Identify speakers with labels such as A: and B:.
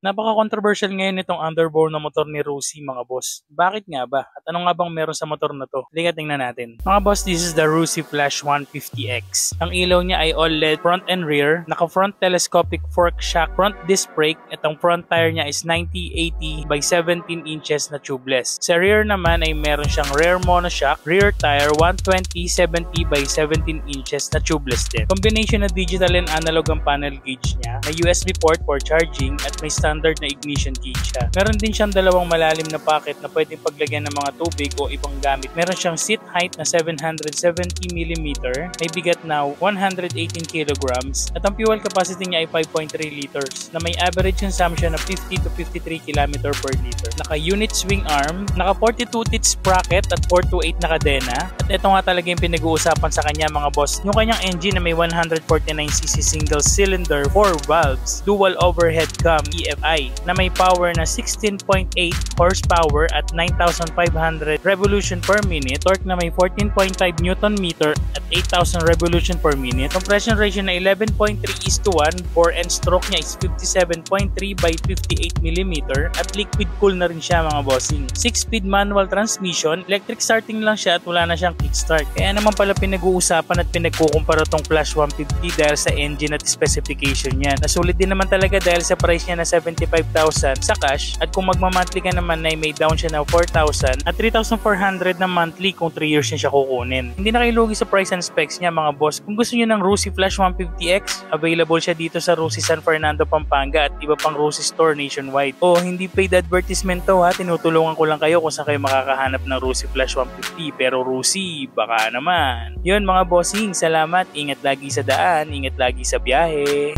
A: Napaka-controversial ngayon nitong underbore na motor ni Rusi mga boss. Bakit nga ba? At ano nga bang meron sa motor na to? Halika tingnan natin. Mga boss, this is the Rusi Flash 150X. Ang ilaw niya ay all LED front and rear, naka-front telescopic fork shock, front disc brake, at ang front tire niya is 90/80 by 17 inches na tubeless. Sa rear naman ay meron siyang rear monoshock, rear tire 120/70 by 17 inches na tubeless din. Combination na digital and analog ang panel gauge niya, may USB port for charging at may standard na ignition gauge siya. Meron din siyang dalawang malalim na pocket na pwedeng paglagyan ng mga tubig o ibang gamit. Meron siyang seat height na 770mm, may bigat na 118 kilograms at ang fuel capacity niya ay 5.3 liters na may average consumption na 50 to 53 km per liter. Naka-unit swing arm, naka 42 teeth sprocket at 428 na kadena. At ito nga talaga yung pinag-uusapan sa kanya mga boss. Yung kanyang engine na may 149cc single cylinder 4 valves, dual overhead cam EFI na may power na 16.8 horsepower at 9,500 revolution per minute, torque na may 14.5 Newton meter at 8,000 revolution per minute, compression ratio na 11.3:1, bore and stroke niya is 57.3 by 58mm at liquid cool na rin siya mga bossing. 6-speed manual transmission, electric starting lang siya at wala na siyang kickstart. Kaya naman pala pinag-uusapan at pinagkukumpara tong Flash 150 dahil sa engine at specification niya. Nasulit din naman talaga dahil sa price niya na 75,000 sa cash at kung magmamonthly ka naman ay may down siya na 4,000 at 3,400 na monthly kung 3 years niya siya kukunin. Hindi na kayo lugi sa price and specs niya mga boss. Kung gusto niyo ng Rusi Flash 150X, available siya dito sa Rusi San Fernando, Pampanga at iba pang Rusi store nationwide. O hindi paid advertisement to ha, tinutulungan ko lang kayo kung saan kayo makakahanap ng Rusi Flash 150 pero Rusi baka naman. Yun mga bossing, salamat, ingat lagi sa daan, ingat lagi sa biyahe.